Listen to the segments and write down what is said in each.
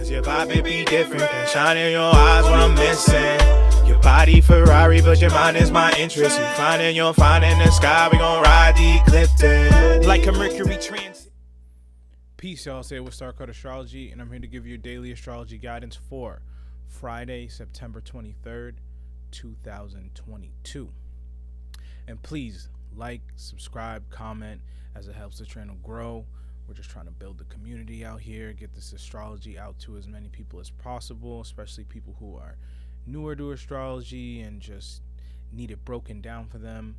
Cause your vibe it be different than shine in your eyes what I'm missing. Your body Ferrari, but your mind is my interest. You finding your find in the sky, we gon' ride the eclipse like a Mercury transit. Peace, y'all. Say it with Star Card Astrology, and I'm here to give you daily astrology guidance for Friday, September 23rd, 2022. And please like, subscribe, comment, as it helps the channel grow. We're just trying to build the community out here, get this astrology out to as many people as possible, especially people who are newer to astrology and just need it broken down for them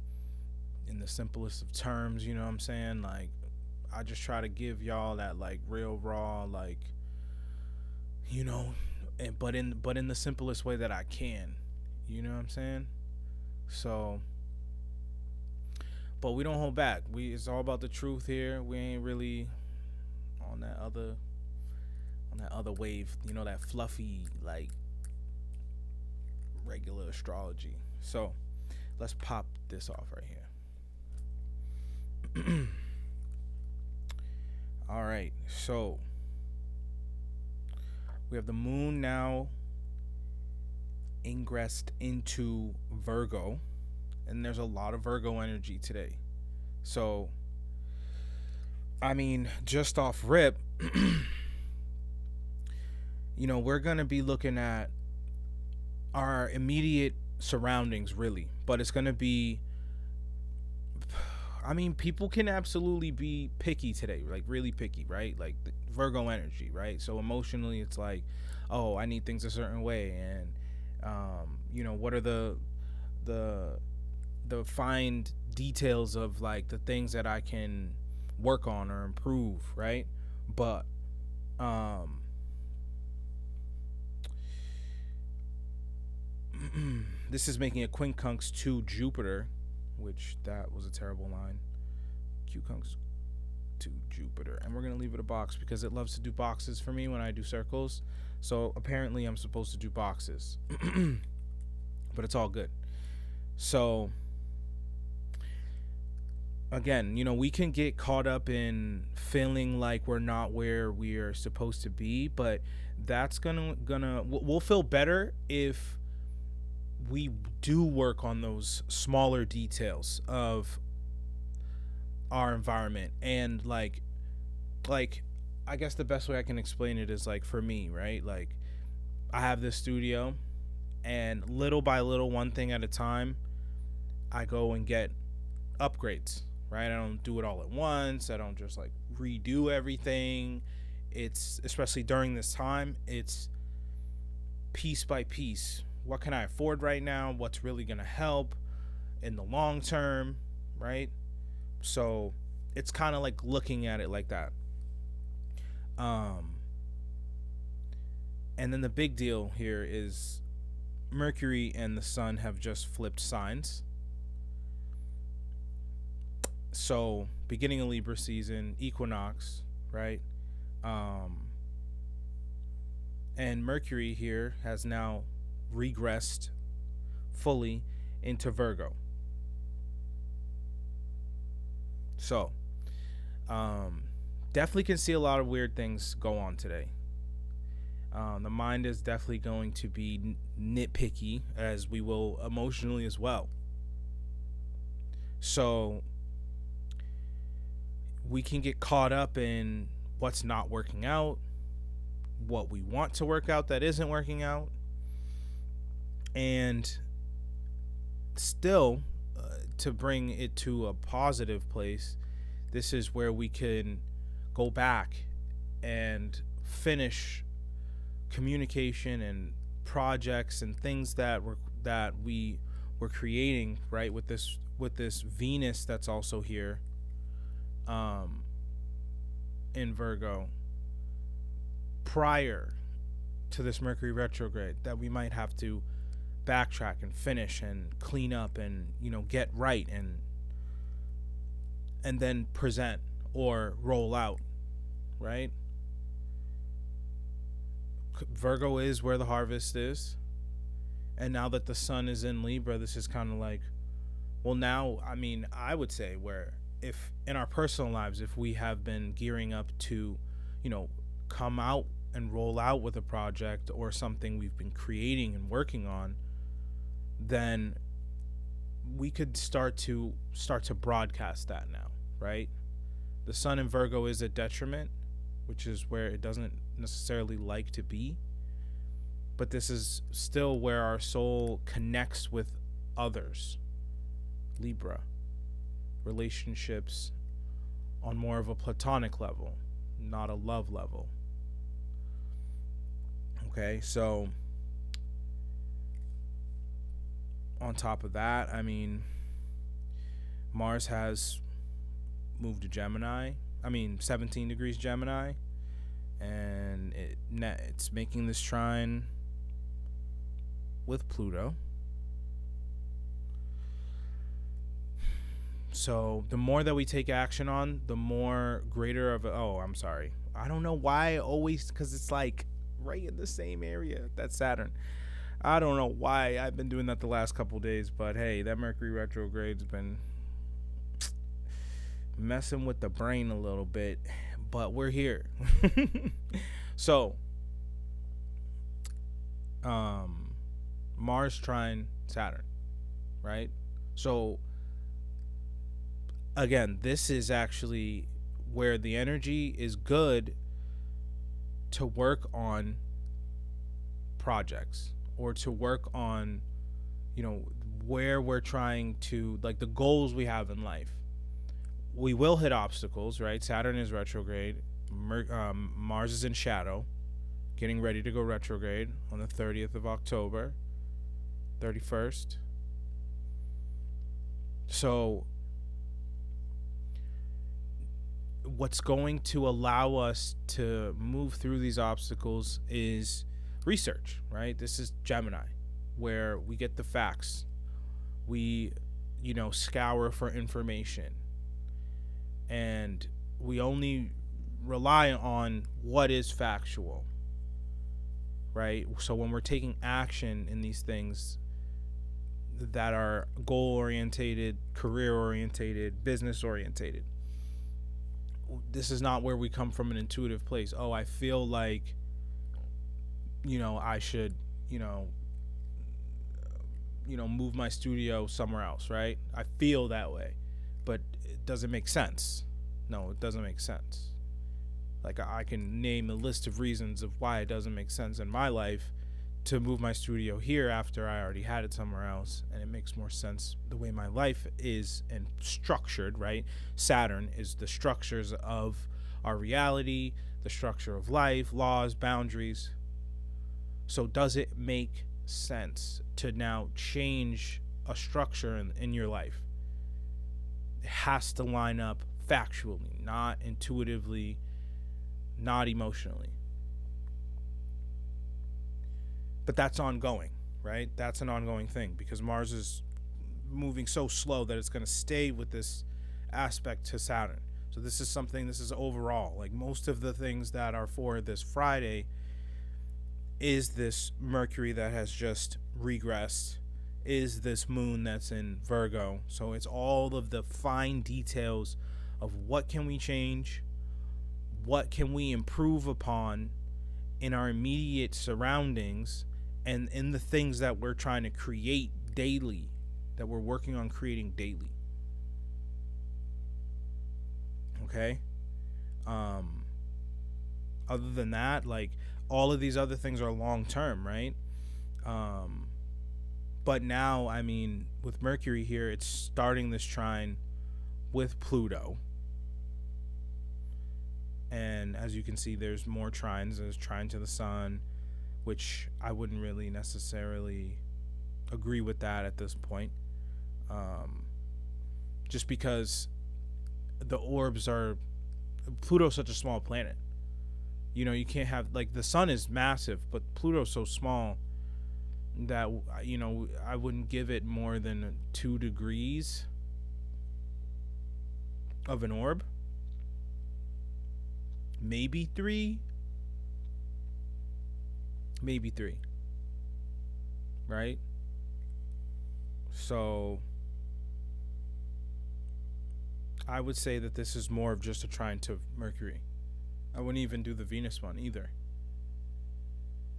in the simplest of terms. You know what I'm saying? Like, I just try to give y'all that like real raw, like, you know, but in the simplest way that I can. You know what I'm saying? So, but we don't hold back. It's all about the truth here. We ain't really on that other wave, you know, that fluffy like regular astrology. So, let's pop this off right here. All right, so we have the moon now ingressed into Virgo, and there's a lot of Virgo energy today. So, I mean, just off rip, you know, we're going to be looking at our immediate surroundings, really, but it's going to be, I mean, people can absolutely be picky today, like really picky, right? Like the Virgo energy, right? So emotionally, it's like, oh, I need things a certain way, and you know, what are the fine details of like the things that I can work on or improve, right? But this is making a quincunx to Jupiter, which that was a terrible line. Quincunx to Jupiter, and we're gonna leave it a box because it loves to do boxes for me when I do circles. So apparently I'm supposed to do boxes, but it's all good. So again, you know, we can get caught up in feeling like we're not where we are supposed to be, but that's we'll feel better if we do work on those smaller details of our environment. And like I guess the best way I can explain it is like, for me, right? Like, I have this studio, and little by little, one thing at a time, I go and get upgrades, right? I don't do it all at once. I don't just like redo everything. It's, especially during this time, it's piece by piece. What can I afford right now? What's really going to help in the long term, right? So it's kind of like looking at it like that. And then the big deal here is Mercury and the Sun have just flipped signs. So beginning of Libra season, equinox, right? And Mercury here has now regressed fully into Virgo. So definitely can see a lot of weird things go on today. The mind is definitely going to be nitpicky, as we will emotionally as well. So we can get caught up in what's not working out, what we want to work out that isn't working out. And still, to bring it to a positive place, this is where we can go back and finish communication and projects and things that we were creating, right, with this Venus that's also here in Virgo, prior to this Mercury retrograde, that we might have to backtrack and finish and clean up and, you know, get right and then present or roll out, right? Virgo is where the harvest is, and now that the Sun is in Libra, this is kind of like, well, now, I mean, I would say, where if in our personal lives, if we have been gearing up to, you know, come out and roll out with a project or something we've been creating and working on, then we could start to broadcast that now, right? The sun in Virgo is a detriment, which is where it doesn't necessarily like to be. But this is still where our soul connects with others. Libra. Relationships on more of a platonic level, not a love level. Okay, so on top of that, I mean, Mars has moved to Gemini. 17 degrees Gemini. And it's making this trine with Pluto. So the more that we take action on, the more greater of I don't know why always, because it's like right in the same area. That's Saturn. I don't know why I've been doing that the last couple days, but hey, that Mercury retrograde's been messing with the brain a little bit, but we're here. So Mars trine Saturn, right? So again, this is actually where the energy is good to work on projects or to work on, where we're trying to, like, the goals we have in life. We will hit obstacles, right? Saturn is retrograde. Mars is in shadow, getting ready to go retrograde on the 30th of October, 31st. So what's going to allow us to move through these obstacles is research, right? This is Gemini, where we get the facts. We, scour for information. And we only rely on what is factual, right? So when we're taking action in these things that are goal-orientated, career-orientated, business-orientated, this is not where we come from an intuitive place. Oh, I feel like, I should, move my studio somewhere else, right? I feel that way, but it doesn't make sense. No, it doesn't make sense. Like, I can name a list of reasons of why it doesn't make sense in my life to move my studio here after I already had it somewhere else, and it makes more sense the way my life is and structured, right? Saturn is the structures of our reality, the structure of life, laws, boundaries. So does it make sense to now change a structure in your life? It has to line up factually, not intuitively, not emotionally. But that's ongoing, right? That's an ongoing thing because Mars is moving so slow that it's going to stay with this aspect to Saturn. So this is overall. Like, most of the things that are for this Friday is this Mercury that has just regressed, is this moon that's in Virgo. So it's all of the fine details of what can we change, what can we improve upon in our immediate surroundings, and in the things that we're trying to create daily, that we're working on creating daily. Okay? Other than that, like, all of these other things are long term, right? But now, with Mercury here, it's starting this trine with Pluto. And as you can see, there's more trines. There's trine to the sun, which I wouldn't really necessarily agree with that at this point. Just because the orbs are... Pluto's such a small planet. You can't have... Like, the sun is massive, but Pluto's so small that, I wouldn't give it more than 2 degrees of an orb. Maybe 3. Maybe 3. Right? So I would say that this is more of just a trine to Mercury. I wouldn't even do the Venus one either.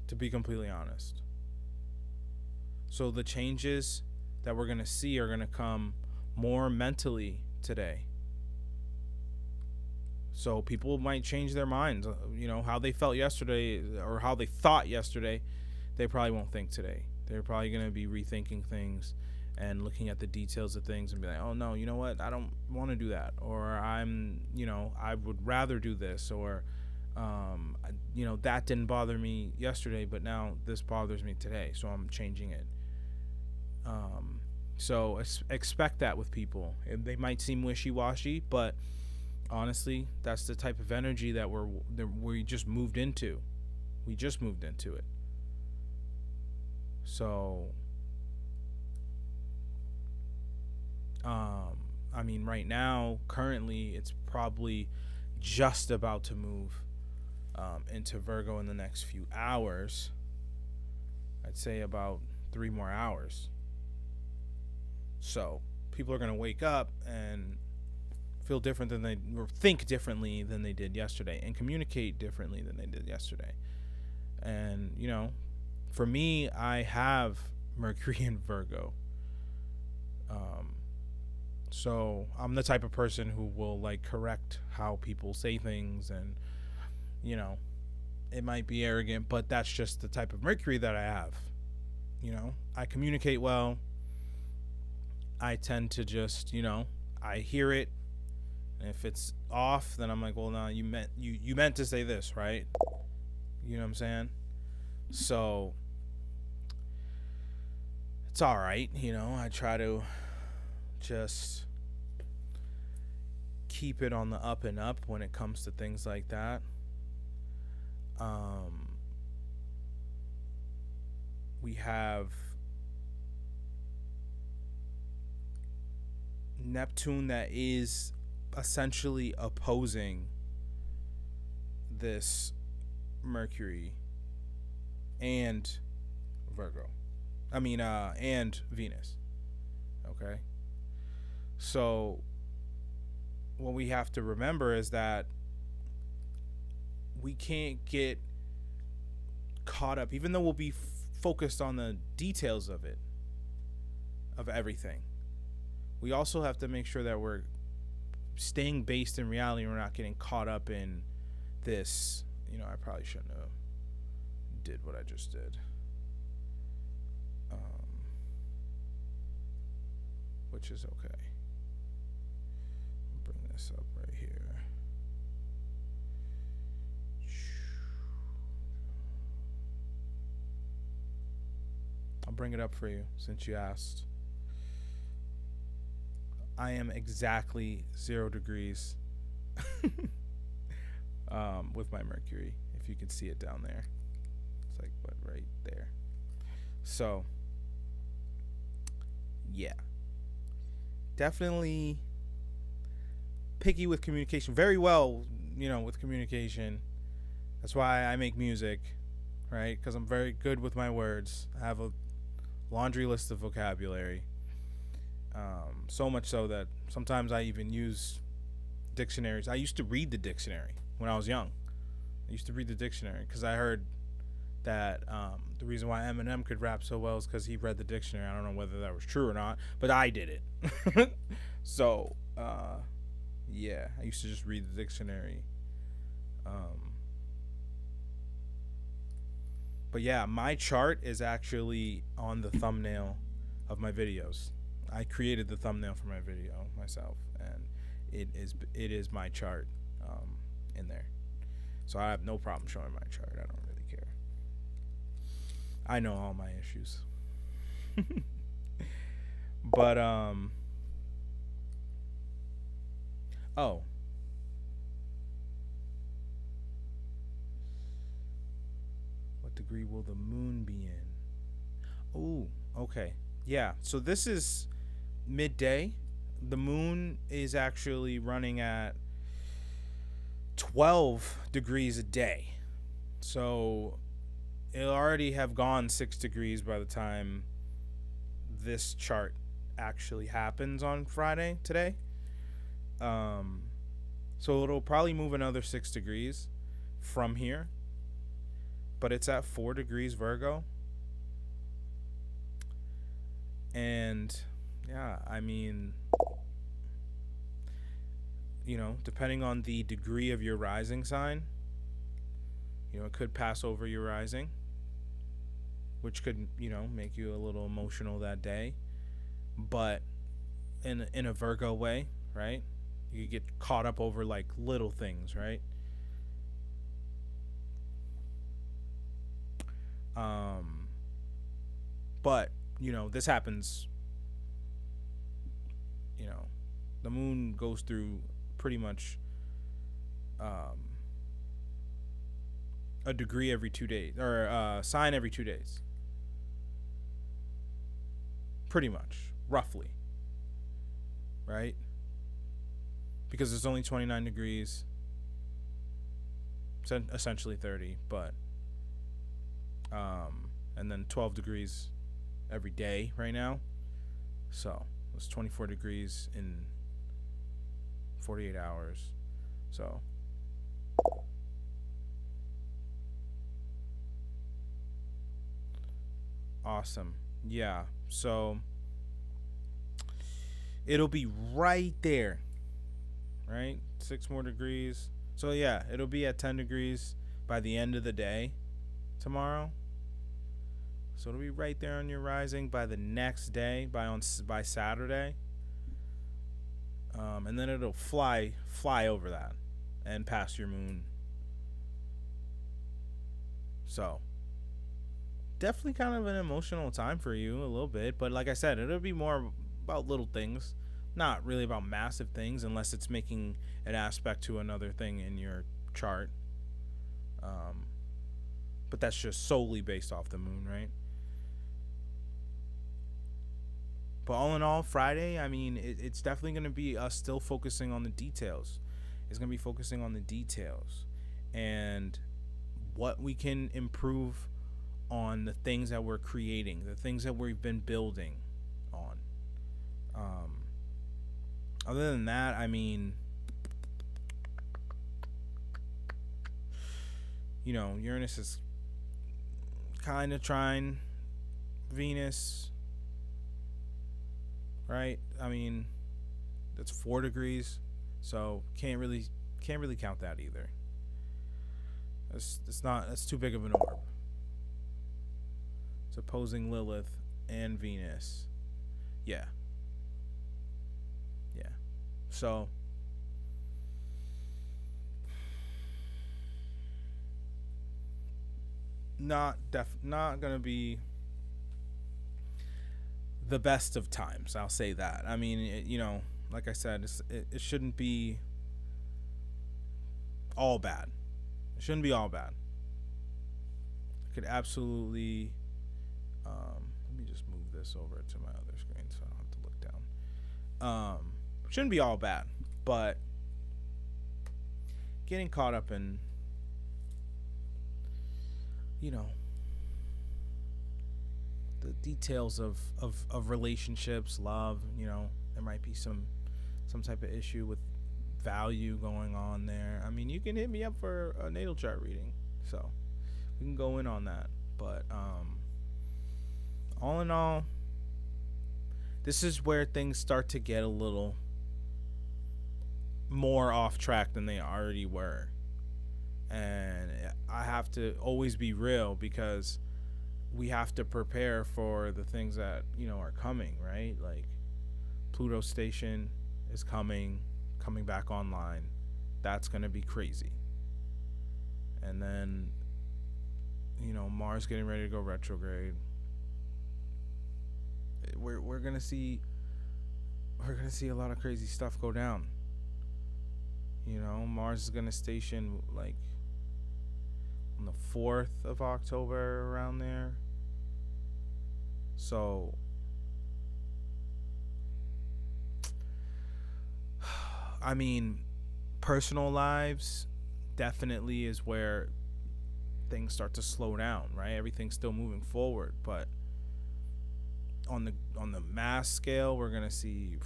to be completely honest. So the changes that we're going to see are going to come more mentally today. So people might change their minds. How they felt yesterday or how they thought yesterday, they probably won't think today. They're probably going to be rethinking things and looking at the details of things and be like, oh no, you know what? I don't want to do that. Or I would rather do this. Or, that didn't bother me yesterday, but now this bothers me today. So I'm changing it. So expect that with people. They might seem wishy-washy, but honestly, that's the type of energy that we just moved into. We just moved into it. So, right now, currently, it's probably just about to move into Virgo in the next few hours. I'd say about 3 more hours. So people are going to wake up and feel different or think differently than they did yesterday, and communicate differently than they did yesterday. And, for me, I have Mercury in Virgo. So I'm the type of person who will correct how people say things, and, it might be arrogant, but that's just the type of Mercury that I have. I communicate well. I tend to just, I hear it, and if it's off, then I'm like, well, no, you meant to say this, right? You know what I'm saying? So it's all right, I try to just keep it on the up and up when it comes to things like that. We have Neptune that is essentially opposing this Mercury and Virgo. And Venus. Okay? So what we have to remember is that we can't get caught up, even though we'll be focused on the details of it, of everything. We also have to make sure that we're staying based in reality and we're not getting caught up in this. I probably shouldn't have did what I just did. Which is okay. I'll bring this up right here. I'll bring it up for you since you asked. I am exactly 0 degrees with my Mercury, if you can see it down there. It's right there. So, yeah. Definitely picky with communication. Very well, with communication. That's why I make music, right? Because I'm very good with my words. I have a laundry list of vocabulary. So much so that sometimes I even use dictionaries. I used to read the dictionary when I was young. I used to read the dictionary because I heard that the reason why Eminem could rap so well is because he read the dictionary. I don't know whether that was true or not, but I did it. So, yeah, I used to just read the dictionary. But yeah, my chart is actually on the thumbnail of my videos. I created the thumbnail for my video myself, and it is my chart in there. So I have no problem showing my chart. I don't really care. I know all my issues. But what degree will the moon be in? Oh, okay. Yeah, so this is midday. The moon is actually running at 12 degrees a day. So it'll already have gone 6 degrees by the time this chart actually happens on Friday today. So it'll probably move another 6 degrees from here. but it's at 4 degrees Virgo. And yeah, I mean, depending on the degree of your rising sign, it could pass over your rising, which could, make you a little emotional that day. But in a Virgo way, right? You get caught up over like little things, right? But this happens. The moon goes through pretty much a degree every 2 days, or a sign every 2 days, pretty much, roughly, right? Because it's only 29 degrees, essentially 30, but and then 12 degrees every day right now, so it's 24 degrees in 48 hours. So awesome. Yeah, so it'll be right there, right? 6 more degrees. So yeah, it'll be at 10 degrees by the end of the day tomorrow. So it'll be right there on your rising by the next day, by Saturday. And then it'll fly over that and past your moon. So definitely kind of an emotional time for you a little bit, but like I said, it'll be more about little things, not really about massive things, unless it's making an aspect to another thing in your chart. But that's just solely based off the moon, right? But all in all, Friday, I mean, it's definitely going to be us still focusing on the details. It's going to be focusing on the details and what we can improve on the things that we're creating, the things that we've been building on. Other than that, I mean, Uranus is kind of trine Venus, right? I mean, that's 4 degrees, so can't really count that either. That's too big of an orb. It's opposing Lilith and Venus. Yeah. So not gonna be the best of times, I'll say that. I mean, like I said, it shouldn't be all bad. It shouldn't be all bad. It could absolutely let me just move this over to my other screen so I don't have to look down. Shouldn't be all bad, but getting caught up in the details of relationships, love, there might be some type of issue with value going on there. I mean, you can hit me up for a natal chart reading, so we can go in on that. But all in all, this is where things start to get a little more off track than they already were. And I have to always be real, because we have to prepare for the things that are coming, right? Like Pluto station is coming back online. That's gonna be crazy. And then Mars getting ready to go retrograde. We're gonna see a lot of crazy stuff go down. Mars is gonna station like on the 4th of October, around there. So I mean, personal lives definitely is where things start to slow down, right? Everything's still moving forward, but on the mass scale, we're gonna see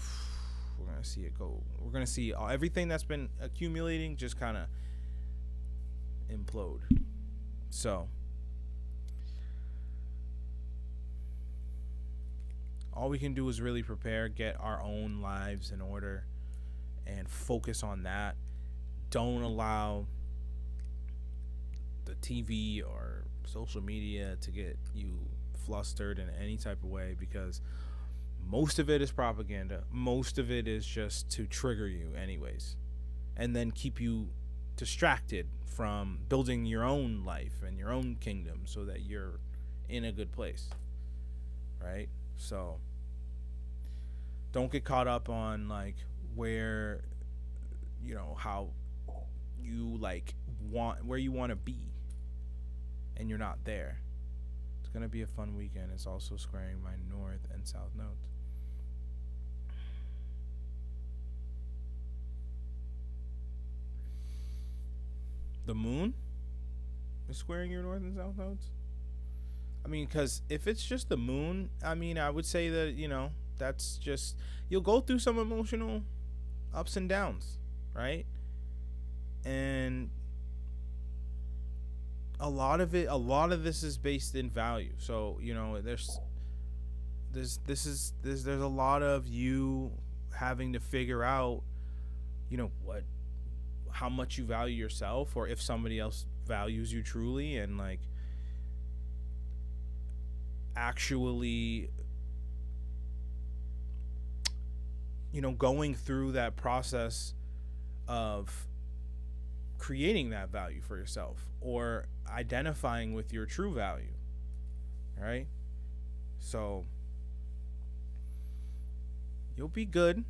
it go. We're gonna see everything that's been accumulating just kind of implode. So all we can do is really prepare, get our own lives in order, and focus on that. Don't allow the TV or social media to get you flustered in any type of way, because most of it is propaganda. Most of it is just to trigger you anyways, and then keep you distracted from building your own life and your own kingdom so that you're in a good place, right? So don't get caught up on like where, you know, how you like want, where you want to be and you're not there. It's going to be a fun weekend. It's also squaring my north and south nodes. The moon is squaring your north and south nodes. I mean, because if it's just the moon, I mean, I would say that, you know, that's just, you'll go through some emotional ups and downs, right? And a lot of this is based in value. So, you know, there's a lot of you having to figure out, you know, how much you value yourself, or if somebody else values you truly, and like actually, you know, going through that process of creating that value for yourself, or identifying with your true value, right? So you'll be good.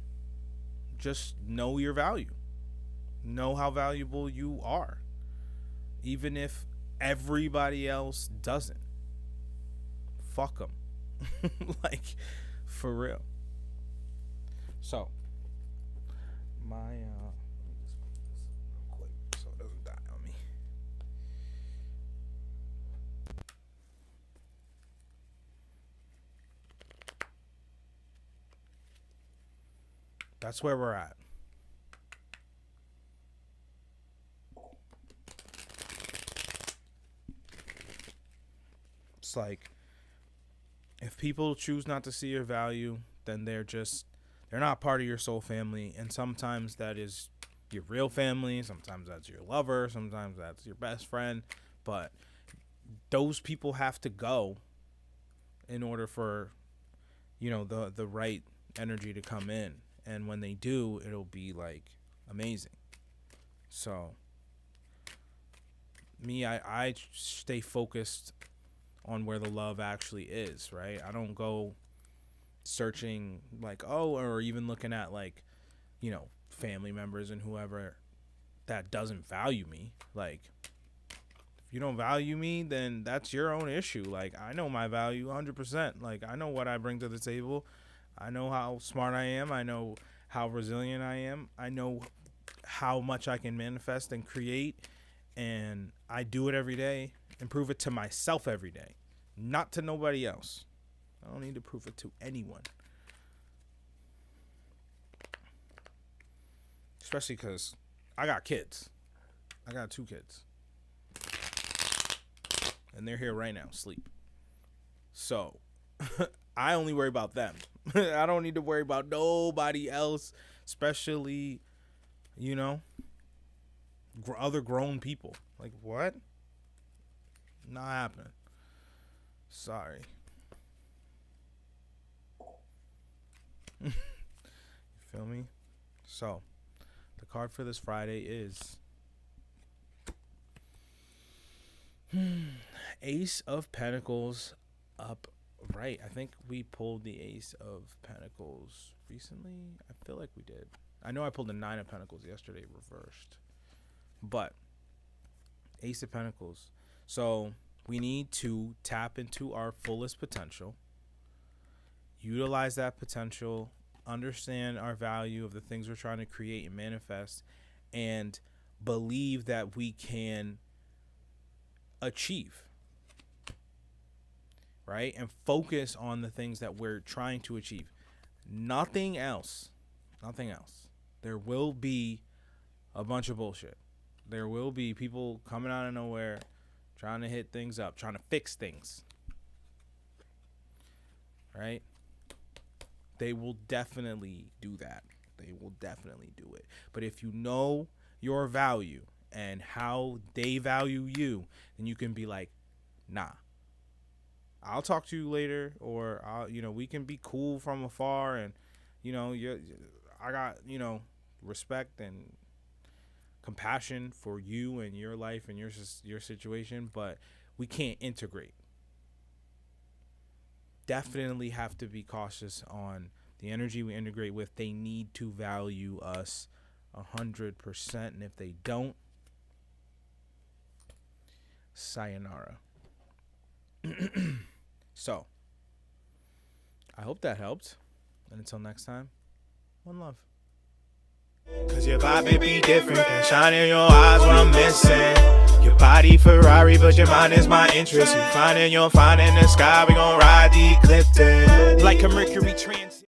Just know your value. Know how valuable you are, even if everybody else doesn't. Fuck them. Like, for real. So my let me just put this real quick so it doesn't die on me. That's where we're at. It's like, if people choose not to see your value, then they're not part of your soul family. And sometimes that is your real family, sometimes that's your lover, sometimes that's your best friend, but those people have to go in order for, you know, the right energy to come in. And when they do, it'll be like amazing. So me, I stay focused on where the love actually is, right? I don't go searching like, oh, or even looking at like, you know, family members and whoever that doesn't value me. Like, if you don't value me, then that's your own issue. Like, I know my value 100%. Like, I know what I bring to the table. I know how smart I am. I know how resilient I am. I know how much I can manifest and create, and I do it every day and prove it to myself every day, not to nobody else. I don't need to prove it to anyone. Especially because I got kids. I got 2 kids. And they're here right now, asleep. So, I only worry about them. I don't need to worry about nobody else, especially, you know, other grown people. Like, what? Not happening. Sorry. You feel me? So, the card for this Friday is Ace of Pentacles upright. I think we pulled the Ace of Pentacles recently. I feel like we did. I know I pulled the 9 of Pentacles yesterday reversed. But Ace of Pentacles. So we need to tap into our fullest potential. Utilize that potential. Understand our value of the things we're trying to create and manifest. And believe that we can achieve. Right? And focus on the things that we're trying to achieve. Nothing else. Nothing else. There will be a bunch of bullshit. There will be people coming out of nowhere trying to hit things up, trying to fix things. Right? They will definitely do that. They will definitely do it. But if you know your value and how they value you, then you can be like, nah, I'll talk to you later, or we can be cool from afar, and I got respect and compassion for you and your life and your situation, but we can't integrate. Definitely have to be cautious on the energy we integrate with. They need to value us 100%, and if they don't, sayonara. So, I hope that helped. And until next time, one love. Cause your vibe may be different than shining your eyes what I'm missing. Your body Ferrari, but your mind is my interest. You finding the sky, we gon' ride the eclipse like a Mercury transit.